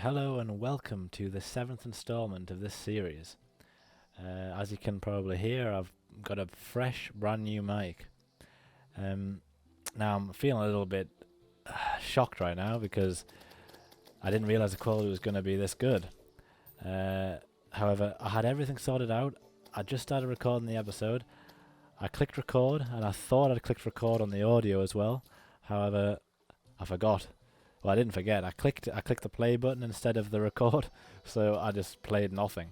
Hello and welcome to the 7th installment of this series. As you can probably hear, I've got a fresh, brand new mic. Now I'm feeling a little bit shocked right now because I didn't realise the quality was going to be this good. However, I had everything sorted out. I just started recording the episode. I clicked record and I thought I'd clicked record on the audio as well. However, I forgot. Well, I didn't forget. I clicked the play button instead of the record, so I just played nothing.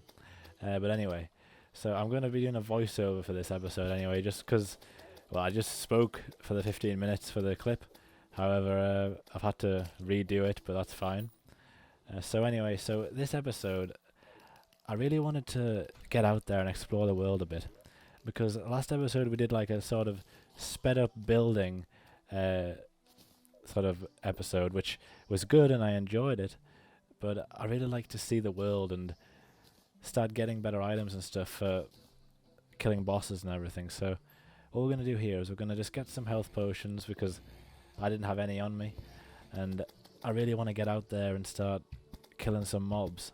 But anyway, so I'm going to be doing a voiceover for this episode anyway, just because, well, I just spoke for the 15 minutes for the clip. However, I've had to redo it, but that's fine. So anyway, so this episode, I really wanted to get out there and explore the world a bit, because last episode we did like a sort of sped up building sort of episode, which was good and I enjoyed it, but I really like to see the world and start getting better items and stuff for killing bosses and everything. So what we're going to do here is we're going to just get some health potions because I didn't have any on me, and I really want to get out there and start killing some mobs,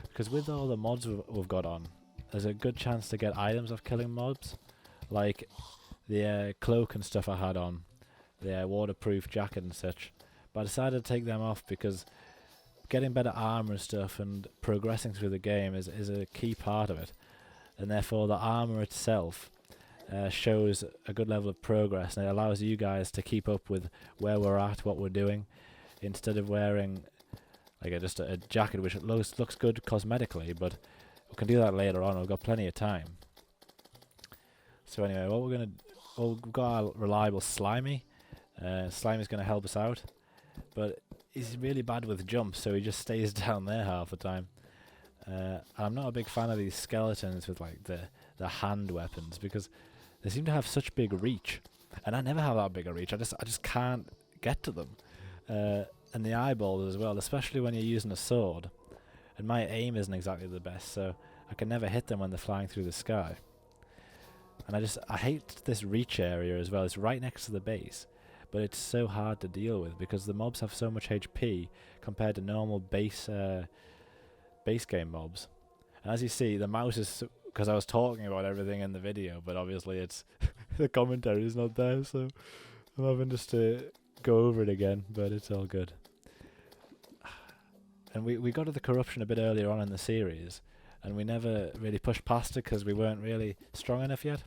because with all the mods we've got on, there's a good chance to get items of killing mobs, like the cloak and stuff I had on, the waterproof jacket and such, but I decided to take them off because getting better armor and stuff and progressing through the game is a key part of it, and therefore the armor itself shows a good level of progress, and it allows you guys to keep up with where we're at, what we're doing, instead of wearing like just a jacket which looks good cosmetically, but we can do that later on. We've got plenty of time. So anyway, what we've got our reliable Slimy. Slimy's going to help us out, but he's really bad with jumps, so he just stays down there half the time. And I'm not a big fan of these skeletons with like the hand weapons, because they seem to have such big reach, and I never have that big a reach. I just can't get to them. And the eyeballs as well, especially when you're using a sword. And my aim isn't exactly the best, so I can never hit them when they're flying through the sky. And I hate this reach area as well. It's right next to the base, but it's so hard to deal with because the mobs have so much HP compared to normal base game mobs. And as you see, the mouse is, because I was talking about everything in the video, but obviously it's the commentary is not there, so I'm having just to go over it again, but it's all good. And we got to the corruption a bit earlier on in the series, and we never really pushed past it because we weren't really strong enough yet.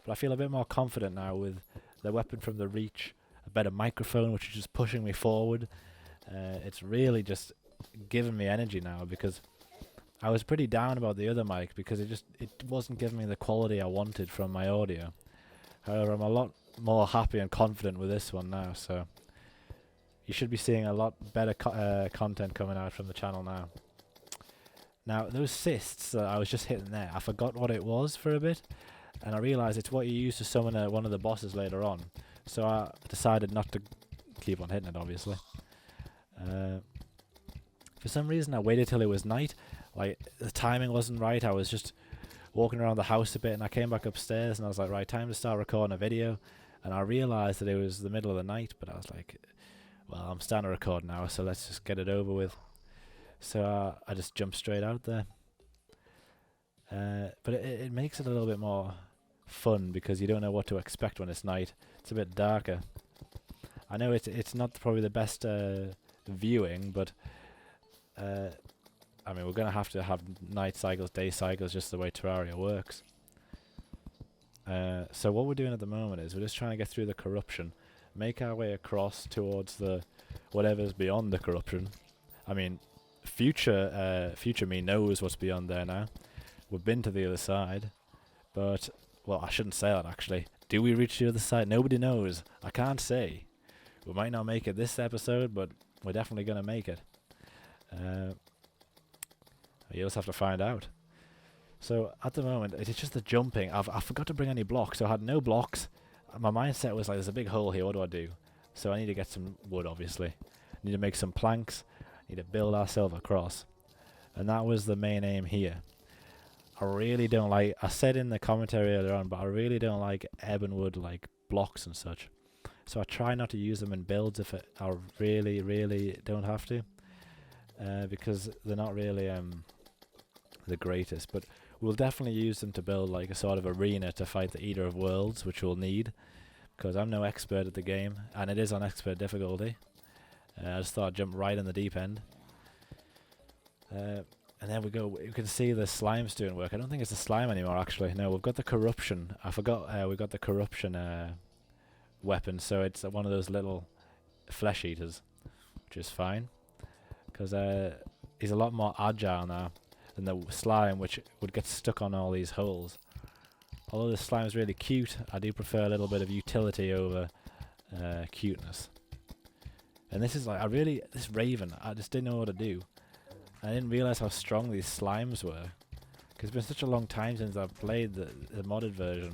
But I feel a bit more confident now with the weapon from the reach, a better microphone which is just pushing me forward. It's really just giving me energy now, because I was pretty down about the other mic because it wasn't giving me the quality I wanted from my audio. However, I'm a lot more happy and confident with this one now, so you should be seeing a lot better content coming out from the channel now. Now, those cysts that I was just hitting there, I forgot what it was for a bit, and I realised it's what you use to summon one of the bosses later on. So I decided not to keep on hitting it, obviously. For some reason, I waited till it was night. Like, the timing wasn't right. I was just walking around the house a bit, and I came back upstairs, and I was like, right, time to start recording a video. And I realised that it was the middle of the night, but I was like, well, I'm starting to record now, so let's just get it over with. So I just jumped straight out there. But it makes it a little bit more fun because you don't know what to expect when it's night. It's a bit darker. I know it's not probably the best viewing, but I mean, we're going to have night cycles, day cycles, just the way Terraria works. So what we're doing at the moment is we're just trying to get through the corruption, make our way across towards the whatever's beyond the corruption. I mean, future me knows what's beyond there now. We've been to the other side, but, well, I shouldn't say that actually. Do we reach the other side? Nobody knows. I can't say. We might not make it this episode, but we're definitely going to make it. You just have to find out. So at the moment, it's just the jumping. I forgot to bring any blocks, so I had no blocks. My mindset was like, there's a big hole here, what do I do? So I need to get some wood, obviously. I need to make some planks. I need to build ourselves across. And that was the main aim here. I really don't like, I said in the commentary earlier on, but I really don't like ebonwood like blocks and such. So I try not to use them in builds if I really, really don't have to. because they're not really the greatest, but we'll definitely use them to build like a sort of arena to fight the Eater of Worlds, which we'll need, because I'm no expert at the game, and it is on expert difficulty. I just thought I'd jump right in the deep end. And there we go. You can see the slime's doing work. I don't think it's a slime anymore, actually. No, we've got the corruption. I forgot we got the corruption weapon, so it's one of those little flesh eaters, which is fine, because he's a lot more agile now than the slime, which would get stuck on all these holes. Although the slime's really cute, I do prefer a little bit of utility over cuteness. And this is like, this raven, I just didn't know what to do. I didn't realise how strong these slimes were, because it's been such a long time since I've played the modded version.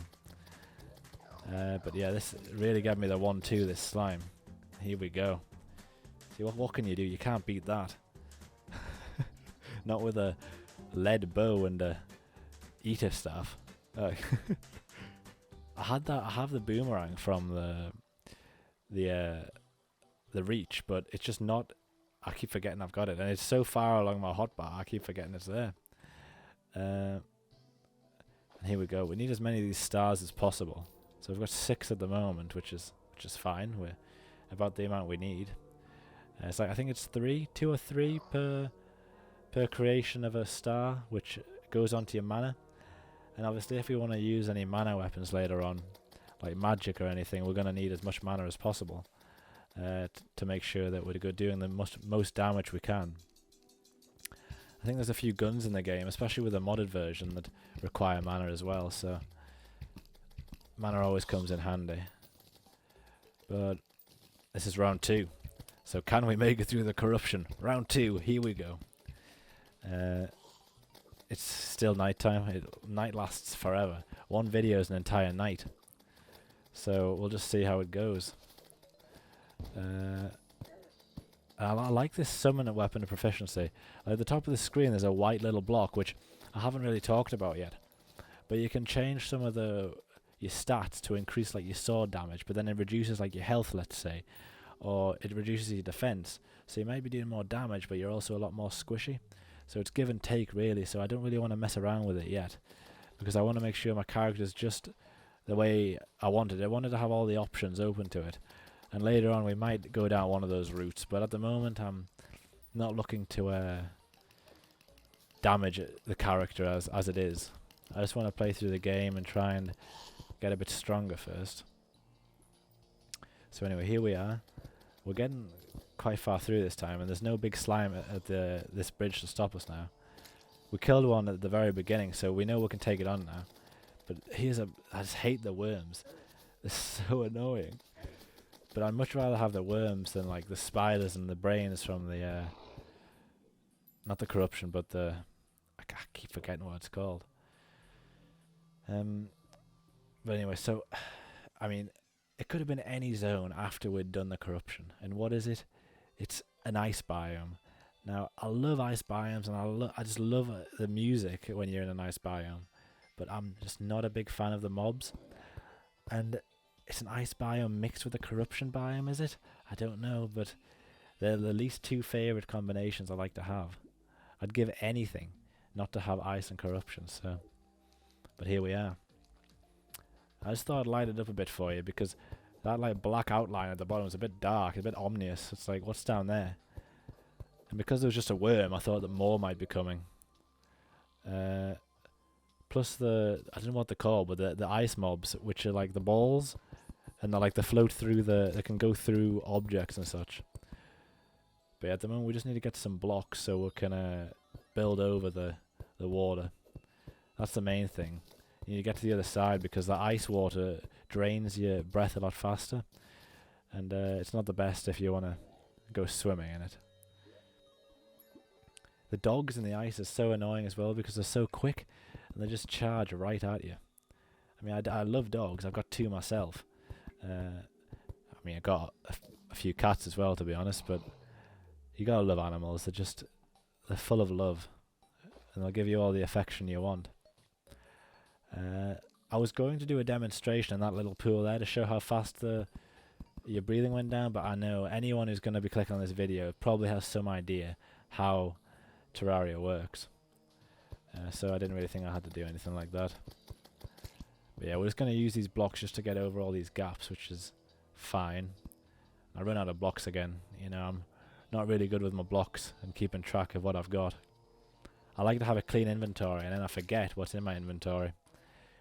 But yeah, this really gave me the 1-2, this slime. Here we go. See, what can you do? You can't beat that. Not with a lead bow and a eater staff. I have the boomerang from the reach, but it's just not. I keep forgetting I've got it, and it's so far along my hotbar, I keep forgetting it's there. And here we go. We need as many of these stars as possible. So we've got 6 at the moment, which is fine. We're about the amount we need. It's like, I think it's 2 or 3 per creation of a star, which goes onto your mana. And obviously, if we want to use any mana weapons later on, like magic or anything, we're going to need as much mana as possible. To make sure that we're doing the most damage we can. I think there's a few guns in the game, especially with the modded version, that require mana as well, so mana always comes in handy. But this is round 2, so can we make it through the corruption? Round 2, here we go. It's still nighttime. Night lasts forever. One video is an entire night, so we'll just see how it goes. I like this summon weapon of proficiency. At the top of the screen there's a white little block, which I haven't really talked about yet, but you can change some of your stats to increase like your sword damage, but then it reduces like your health, let's say, or it reduces your defense, so you might be doing more damage but you're also a lot more squishy. So it's give and take really, so I don't really want to mess around with it yet, because I want to make sure my character is just the way I wanted. I wanted to have all the options open to it. And later on we might go down one of those routes, but at the moment I'm not looking to damage the character as it is. I just want to play through the game and try and get a bit stronger first. So anyway, here we are. We're getting quite far through this time, and there's no big slime at this bridge to stop us now. We killed one at the very beginning, so we know we can take it on now. But I just hate the worms. They're so annoying. But I'd much rather have the worms than like the spiders and the brains from the not the corruption, but I keep forgetting what it's called. But anyway, so I mean, it could have been any zone after we'd done the corruption. And what is it? It's an ice biome. Now I love ice biomes, and I just love the music when you're in an ice biome. But I'm just not a big fan of the mobs. And it's an ice biome mixed with a corruption biome, is it? I don't know, but they're the least 2 favourite combinations I like to have. I'd give anything not to have ice and corruption, so. But here we are. I just thought I'd light it up a bit for you, because that like black outline at the bottom is a bit dark, a bit ominous. It's like, what's down there? And because there was just a worm, I thought that more might be coming. Plus I don't know what they're called, but the ice mobs, which are like the balls, and they float through they can go through objects and such. But yeah, at the moment we just need to get some blocks so we can build over the water. That's the main thing. You need to get to the other side, because the ice water drains your breath a lot faster, and it's not the best if you want to go swimming in it. The dogs in the ice are so annoying as well, because they're so quick and they just charge right at you. I mean, I love dogs. I've got 2 myself. I mean, I've got a few cats as well, to be honest, but you gotta love animals. They're full of love, and they'll give you all the affection you want. I was going to do a demonstration in that little pool there to show how fast your breathing went down, but I know anyone who's going to be clicking on this video probably has some idea how Terraria works. So I didn't really think I had to do anything like that. But yeah, we're just going to use these blocks just to get over all these gaps, which is fine. I run out of blocks again. You know, I'm not really good with my blocks and keeping track of what I've got. I like to have a clean inventory, and then I forget what's in my inventory,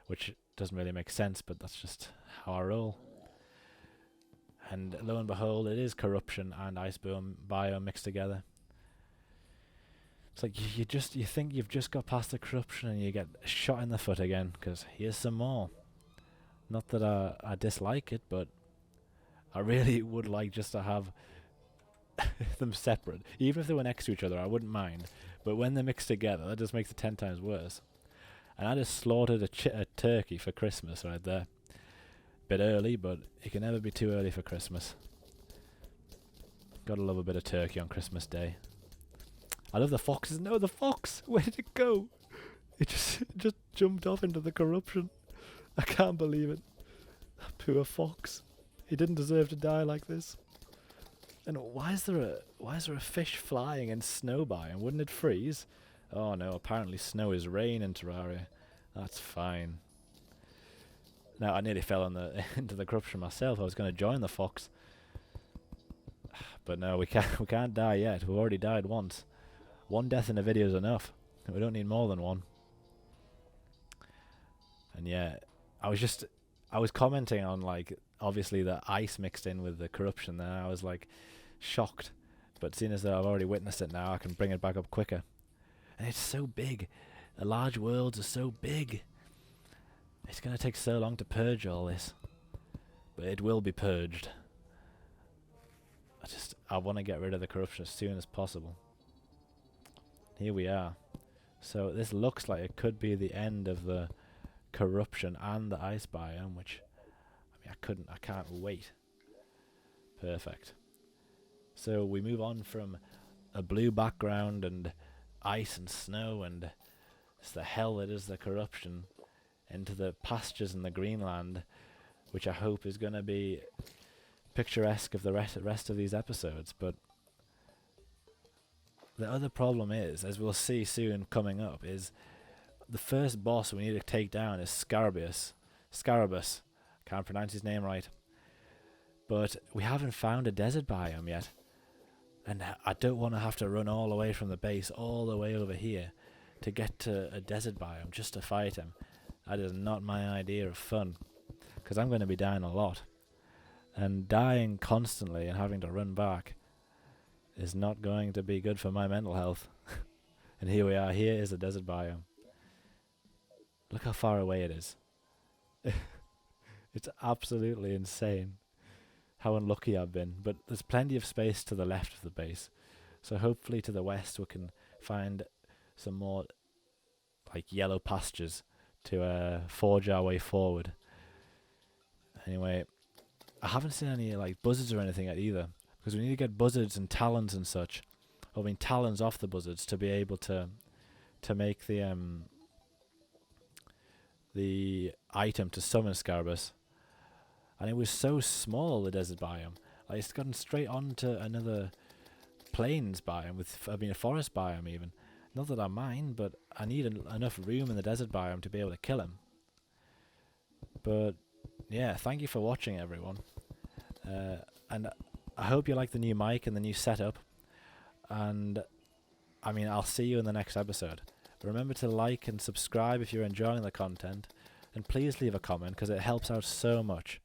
which doesn't really make sense, but that's just how I roll. And lo and behold, it is corruption and ice biome mixed together. It's like you think you've just got past the corruption and you get shot in the foot again, because here's some more. Not that I dislike it, but I really would like just to have them separate. Even if they were next to each other, I wouldn't mind. But when they're mixed together, that just makes it 10 times worse. And I just slaughtered a turkey for Christmas right there. Bit early, but it can never be too early for Christmas. Gotta love a bit of turkey on Christmas Day. I love the foxes. No, the fox! Where did it go? It just jumped off into the corruption. I can't believe it. That poor fox. He didn't deserve to die like this. And why is there a fish flying in snow biome? Wouldn't it freeze? Oh no, apparently snow is rain in Terraria. That's fine. Now I nearly fell into the corruption myself. I was going to join the fox. But no, we can't die yet. We've already died once. One death in a video is enough. We don't need more than one. And yeah, I was commenting on, like, obviously the ice mixed in with the corruption there. I was like shocked. But seeing as though I've already witnessed it now, I can bring it back up quicker. And it's so big. The large worlds are so big. It's going to take so long to purge all this. But it will be purged. I want to get rid of the corruption as soon as possible. Here we are. So this looks like it could be the end of the corruption and the ice biome, which, I mean, I can't wait. Perfect. So we move on from a blue background and ice and snow and it's the hell that is the corruption into the pastures and the greenland, which I hope is going to be picturesque of the rest of these episodes. But the other problem is, as we'll see soon coming up, is the first boss we need to take down is Scarabus. Can't pronounce his name right. But we haven't found a desert biome yet. And I don't want to have to run all the way from the base all the way over here to get to a desert biome just to fight him. That is not my idea of fun, because I'm going to be dying a lot. And dying constantly and having to run back is not going to be good for my mental health. And here we are. Here is a desert biome. Look how far away it is. It's absolutely insane how unlucky I've been. But there's plenty of space to the left of the base. So hopefully to the west we can find some more like yellow pastures to forge our way forward. Anyway, I haven't seen any like buzzards or anything yet either, because we need to get buzzards and talons and such. I mean talons off the buzzards to be able to make the item to summon Scarabus. And it was so small, the desert biome. Like, it's gotten straight on to another plains biome, a forest biome even. Not that I mind, but I need enough room in the desert biome to be able to kill him. But yeah, thank you for watching, everyone. And I hope you like the new mic and the new setup. And I mean, I'll see you in the next episode. Remember to like and subscribe if you're enjoying the content. And please leave a comment, because it helps out so much.